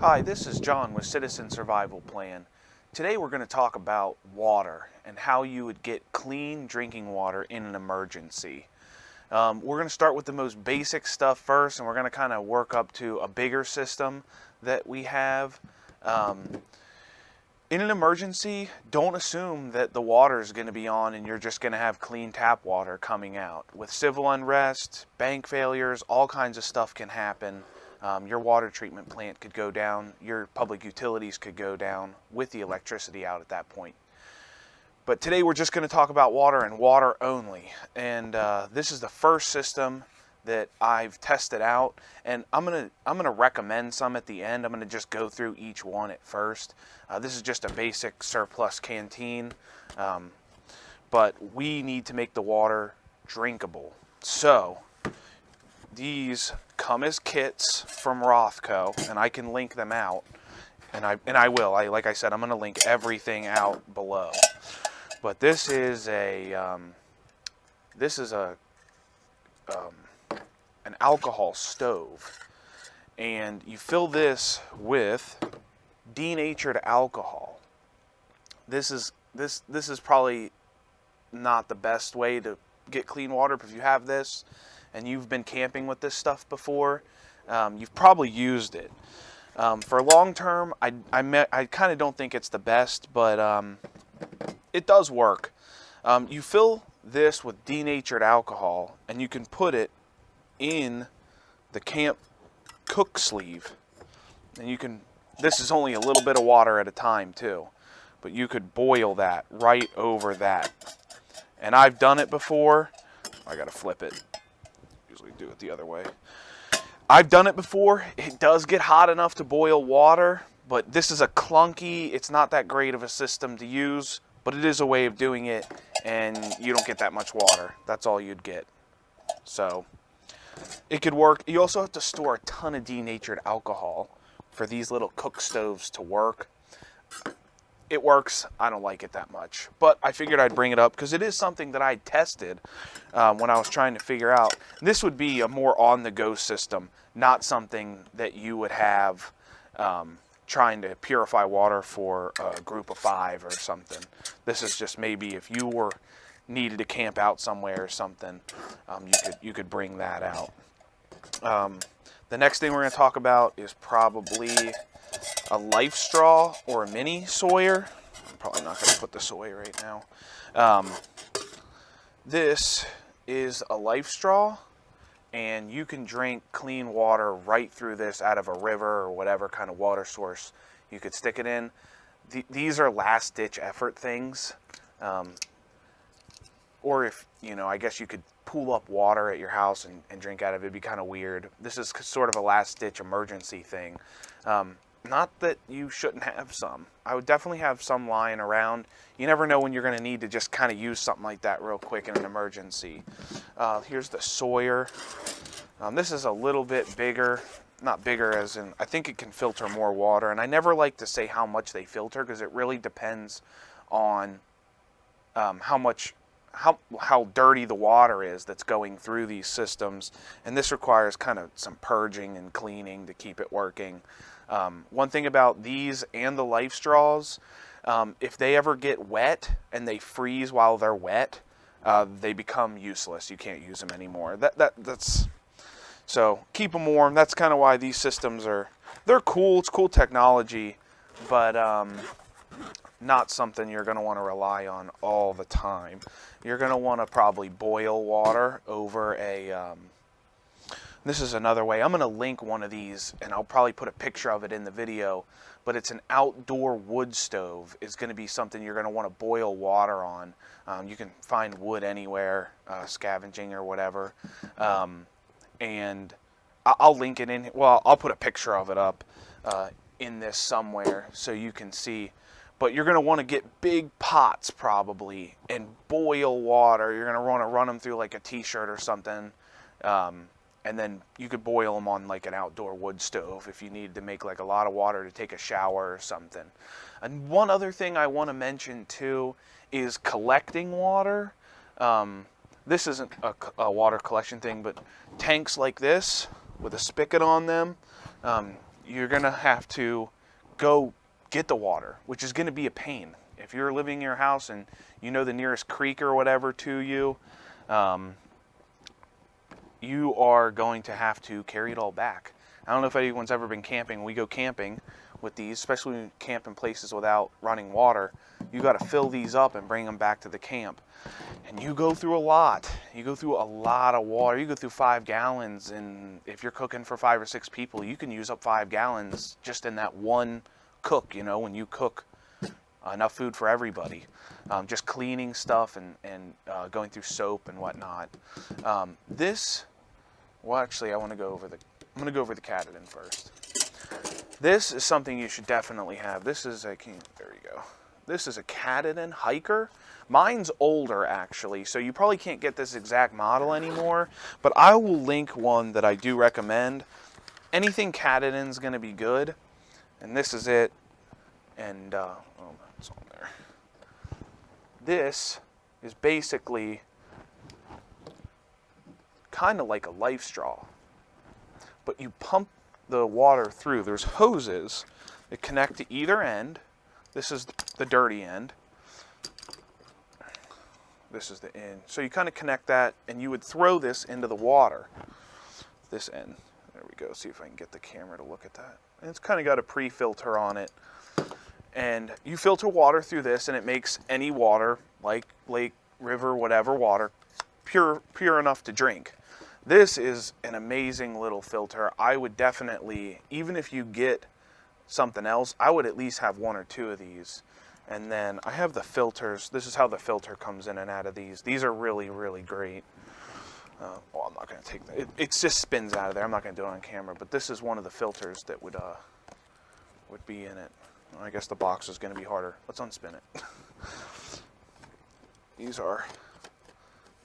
Hi, this is John with Citizen Survival Plan. Today we're going to talk about water and how you would get clean drinking water in an emergency. We're going to start with the most basic stuff first, and we're going to kind of work up to a bigger system that we have. In an emergency, don't assume that the water is going to be on and you're just going to have clean tap water coming out. With civil unrest, bank failures, all kinds of stuff can happen. Your water treatment plant could go down, your public utilities could go down with the electricity out at that point. But today we're just going to talk about water and water only. And this is the first system that I've tested out, and I'm gonna recommend some at the end. I'm gonna just go through each one at first. This is just a basic surplus canteen, but we need to make the water drinkable. So these come as kits from Rothco, and I can link them out, and I will. Like I said, I'm gonna link everything out below. But this is an alcohol stove, and you fill this with denatured alcohol. This is probably not the best way to get clean water, but if you have this and you've been camping with this stuff before, you've probably used it. For long term, I kind of don't think it's the best, but it does work. You fill this with denatured alcohol, and you can put it in the camp cook sleeve, and you can, this is only a little bit of water at a time too, but you could boil that right over that. And I've done it before. I gotta flip it, usually do it the other way. I've done it before. It does get hot enough to boil water, but this is a clunky, it's not that great of a system to use, but it is a way of doing it, and you don't get that much water. That's all you'd get. So it could work. You also have to store a ton of denatured alcohol for these little cook stoves to work. It works. I don't like it that much, but I figured I'd bring it up because it is something that I tested when I was trying to figure out. This would be a more on-the-go system, not something that you would have trying to purify water for a group of 5 or something. This is just maybe if you were needed to camp out somewhere or something, you could bring that out. The next thing we're going to talk about is probably a life straw or a mini Sawyer. I'm probably not going to put the Sawyer right now. This is a life straw, and you can drink clean water right through this out of a river or whatever kind of water source you could stick it in. These are last-ditch effort things. Or if, I guess you could pool up water at your house and drink out of it. It'd be kind of weird. This is sort of a last-ditch emergency thing. Not that you shouldn't have some. I would definitely have some lying around. You never know when you're going to need to just kind of use something like that real quick in an emergency. Here's the Sawyer. This is a little bit bigger. Not bigger as in, I think it can filter more water. And I never like to say how much they filter because it really depends on how dirty the water is that's going through these systems, and this requires kind of some purging and cleaning to keep it working. One thing about these and the life straws, if they ever get wet and they freeze while they're wet, they become useless. You can't use them anymore. That's so keep them warm. That's kind of why these systems they're cool. It's cool technology, but not something you're going to want to rely on all the time. You're going to want to probably boil water over this is another way. I'm going to link one of these, and I'll probably put a picture of it in the video, but it's an outdoor wood stove. It's going to be something you're going to want to boil water on. You can find wood anywhere, scavenging or whatever. And I'll link it in, well, I'll put a picture of it up in this somewhere so you can see. But you're going to want to get big pots probably and boil water. You're going to want to run them through like a t-shirt or something. And then you could boil them on like an outdoor wood stove if you need to make like a lot of water to take a shower or something. And one other thing I want to mention too is collecting water. This isn't a water collection thing, but tanks like this with a spigot on them, you're gonna have to go get the water, which is gonna be a pain. If you're living in your house and you know the nearest creek or whatever to you, you are going to have to carry it all back. I don't know if anyone's ever been camping. We go camping with these, especially when you camp in places without running water. You got to fill these up and bring them back to the camp. And you go through a lot. You go through a lot of water. You go through 5 gallons, and if you're cooking for 5 or 6 people, you can use up 5 gallons just in that one cook, you know, when you cook enough food for everybody. Just cleaning stuff and going through soap and whatnot. Well, actually, I'm going to go over the katadyn first. This is something you should definitely have. This is there we go. This is a katadyn hiker. Mine's older, actually, so you probably can't get this exact model anymore, but I will link one that I do recommend. Anything katadyn is going to be good, and this is it. And oh, that's on there. This is basically kind of like a life straw, but you pump the water through. There's hoses that connect to either end. This is the dirty end. This is the end. So you kind of connect that, and you would throw this into the water. This end. There we go. See if I can get the camera to look at that. And it's kind of got a pre-filter on it. And you filter water through this, and it makes any water, like lake, river, whatever water, pure enough to drink. This is an amazing little filter. I would definitely, even if you get something else, I would at least have 1 or 2 of these. And then I have the filters. This is how the filter comes in and out of these. These are really, really great. Well, I'm not going to take that. It just spins out of there. I'm not going to do it on camera. But this is one of the filters that would be in it. I guess the box is going to be harder. Let's unspin it. These are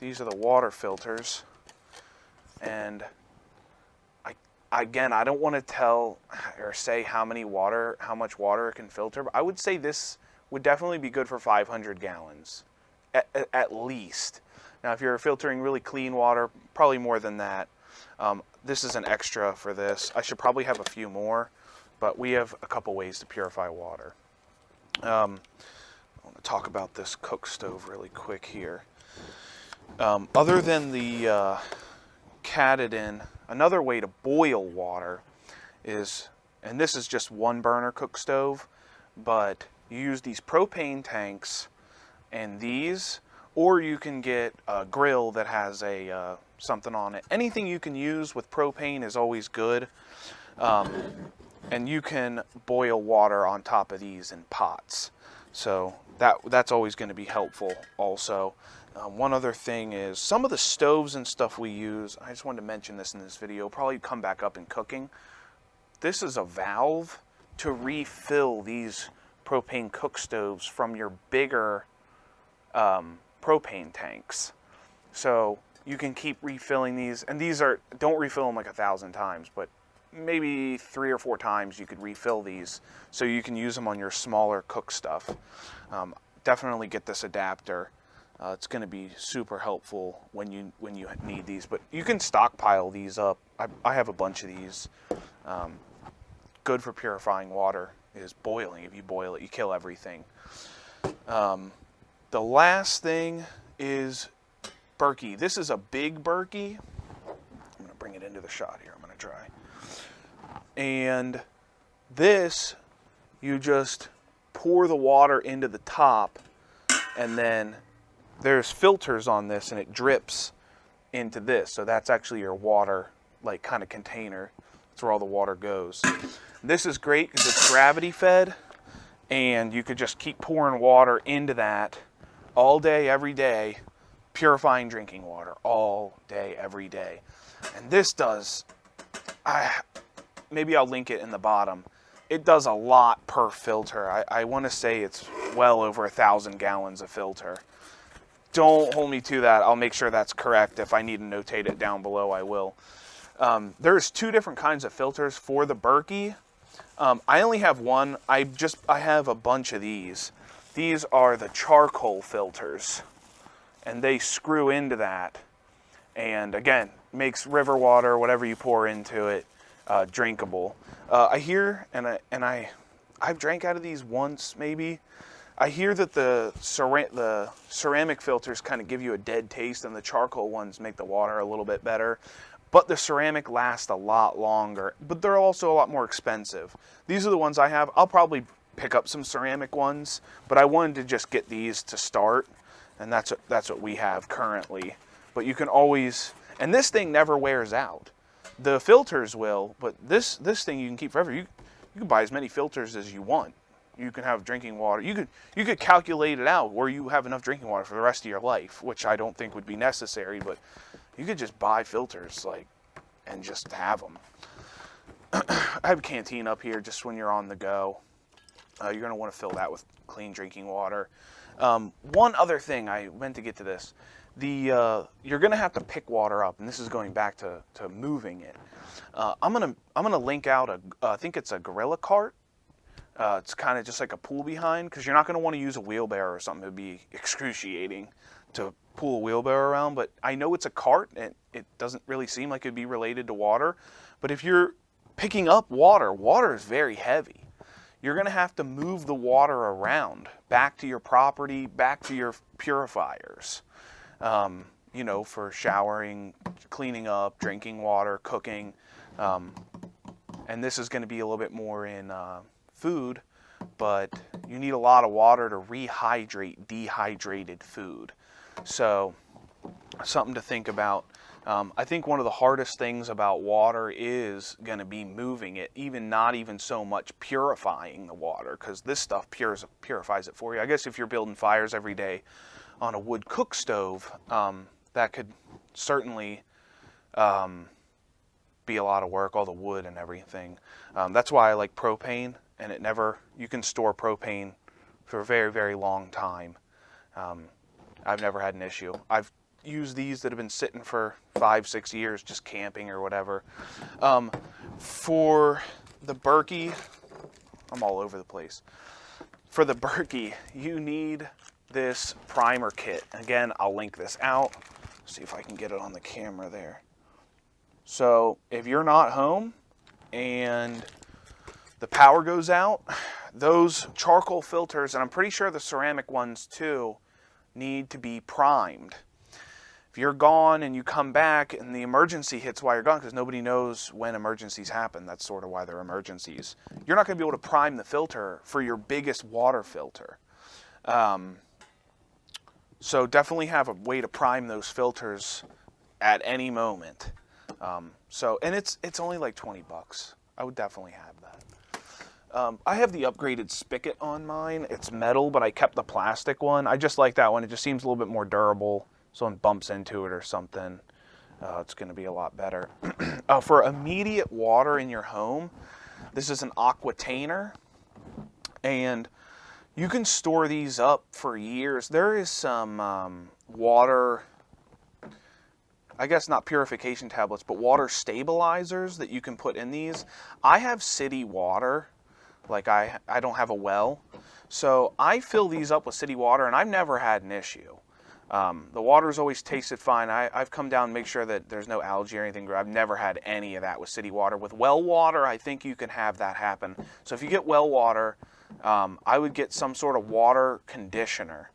the water filters. And again, I don't want to tell or say how much water it can filter, but I would say this would definitely be good for 500 gallons, at least. Now, if you're filtering really clean water, probably more than that. This is an extra for this. I should probably have a few more, but we have a couple ways to purify water. I want to talk about this cook stove really quick here. Other than the katadyn, another way to boil water is, and this is just 1 burner cook stove, but you use these propane tanks and these, or you can get a grill that has a something on it. Anything you can use with propane is always good. And you can boil water on top of these in pots. So that's always going to be helpful also. One other thing is some of the stoves and stuff we use, I just wanted to mention this in this video, probably come back up in cooking. This is a valve to refill these propane cook stoves from your bigger propane tanks. So you can keep refilling these, and these are, don't refill them like 1,000 times, but maybe 3 or 4 times you could refill these so you can use them on your smaller cook stuff. Definitely get this adapter. It's going to be super helpful when you need these, but you can stockpile these up. I have a bunch of these. Good for purifying water is boiling. If you boil it, you kill everything. The last thing is Berkey. This is a big Berkey. I'm going to bring it into the shot here. I'm going to try. And this, you just pour the water into the top, and then there's filters on this, and it drips into this. So that's actually your water, like, kind of container. That's where all the water goes. This is great because it's gravity fed, and you could just keep pouring water into that all day, every day, purifying drinking water all day, every day. And this does, maybe I'll link it in the bottom. It does a lot per filter. I want to say it's well over 1,000 gallons of filter. Don't hold me to that. I'll make sure that's correct. If I need to notate it down below, I will. There's 2 different kinds of filters for the Berkey. I only have one. I have a bunch of these. These are the charcoal filters, and they screw into that. And again, makes river water, whatever you pour into it, drinkable. I hear, I've drank out of these once maybe. I hear that the ceramic filters kind of give you a dead taste, and the charcoal ones make the water a little bit better. But the ceramic lasts a lot longer, but they're also a lot more expensive. These are the ones I have. I'll probably pick up some ceramic ones, but I wanted to just get these to start, and that's what we have currently. But you can always, and this thing never wears out. The filters will, but this thing you can keep forever. You can buy as many filters as you want. You can have drinking water. You could calculate it out where you have enough drinking water for the rest of your life, which I don't think would be necessary, but you could just buy filters and just have them. I have a canteen up here just when you're on the go. You're going to want to fill that with clean drinking water. One other thing, I meant to get to this. You're going to have to pick water up, and this is going back to moving it. I'm gonna link out I think it's a gorilla cart. It's kind of just like a pull behind, because you're not going to want to use a wheelbarrow or something. It would be excruciating to pull a wheelbarrow around, but I know it's a cart, and it doesn't really seem like it'd be related to water. But if you're picking up water is very heavy. You're going to have to move the water around, back to your property, back to your purifiers, for showering, cleaning up, drinking water, cooking. And this is going to be a little bit more in food, but you need a lot of water to rehydrate dehydrated food. So something to think about. I think one of the hardest things about water is going to be moving it, not even so much purifying the water, because this stuff purifies it for you. I guess if you're building fires every day on a wood cook stove, that could certainly be a lot of work, all the wood and everything. That's why I like propane, and you can store propane for a very, very long time. I've never had an issue. I've used these that have been sitting for 5-6 years, just camping or whatever. For the Berkey, I'm all over the place. For the Berkey, you need this primer kit. Again, I'll link this out. See if I can get it on the camera there. So if you're not home and the power goes out, those charcoal filters, and I'm pretty sure the ceramic ones too, need to be primed. If you're gone and you come back and the emergency hits while you're gone, because nobody knows when emergencies happen, that's sort of why they're emergencies, you're not going to be able to prime the filter for your biggest water filter. So definitely have a way to prime those filters at any moment. And it's only like 20 bucks. I would definitely have that. I have the upgraded spigot on mine. It's metal, but I kept the plastic one. I just like that one. It just seems a little bit more durable. Someone bumps into it or something, it's going to be a lot better. For immediate water in your home, this is an aquatainer, and you can store these up for years. There is some water, I guess not purification tablets, but water stabilizers that you can put in these. I have city water, like I don't have a well, so I fill these up with city water, and I've never had an issue. The water's always tasted fine. I've come down and make sure that there's no algae or anything. I've never had any of that with city water. With well water, I think you can have that happen. So if you get well water, I would get some sort of water conditioner.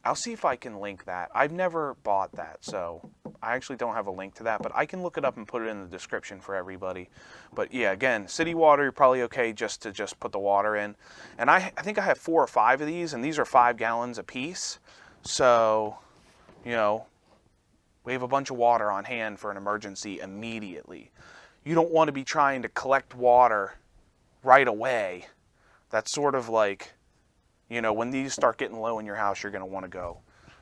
I'll see if I can link that. I've never bought that, so I actually don't have a link to that, but I can look it up and put it in the description for everybody. But yeah, again, city water, you're probably okay just to put the water in. And I think I have 4 or 5 of these, and these are 5 gallons a piece. So, we have a bunch of water on hand for an emergency immediately. You don't want to be trying to collect water right away. That's sort of like, when these start getting low in your house, you're going to want to go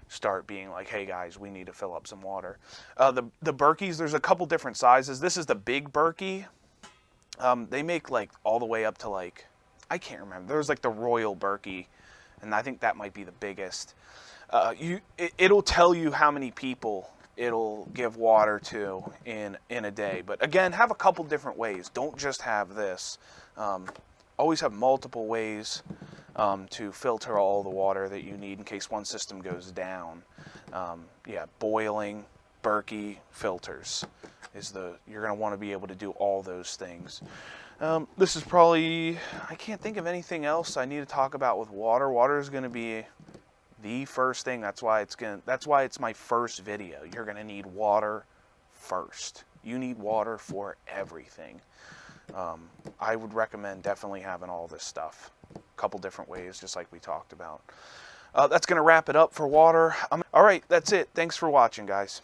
start being like, hey guys, we need to fill up some water. The Berkeys, there's a couple different sizes. This is the big Berkey. They make like all the way up to like, I can't remember. There's like the Royal Berkey, and I think that might be the biggest. It'll tell you how many people it'll give water to in a day. But again, have a couple different ways. Don't just have this. Always have multiple ways to filter all the water that you need in case one system goes down. Boiling Berkey filters you're going to want to be able to do all those things. This is probably, I can't think of anything else I need to talk about with water. Water is going to be the first thing. That's why it's my first video. You're going to need water first. You need water for everything. I would recommend definitely having all this stuff. A couple different ways, just like we talked about. That's going to wrap it up for water. All right, that's it. Thanks for watching, guys.